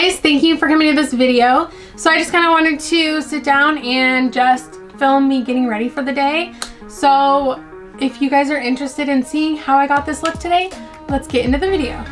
guys, thank you for coming to this video. So I just kind of wanted to sit down and just film me getting ready for the day. So if you guys are interested in seeing how I got this look today, let's get into the video.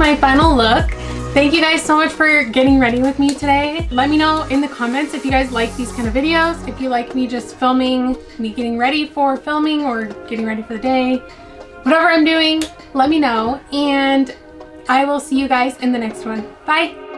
my final look. Thank you guys so much for getting ready with me today. Let me know in the comments if you guys like these kind of videos, if you like me just filming me getting ready for filming or getting ready for the day. Whatever I'm doing, let me know, and I will see you guys in the next one. Bye.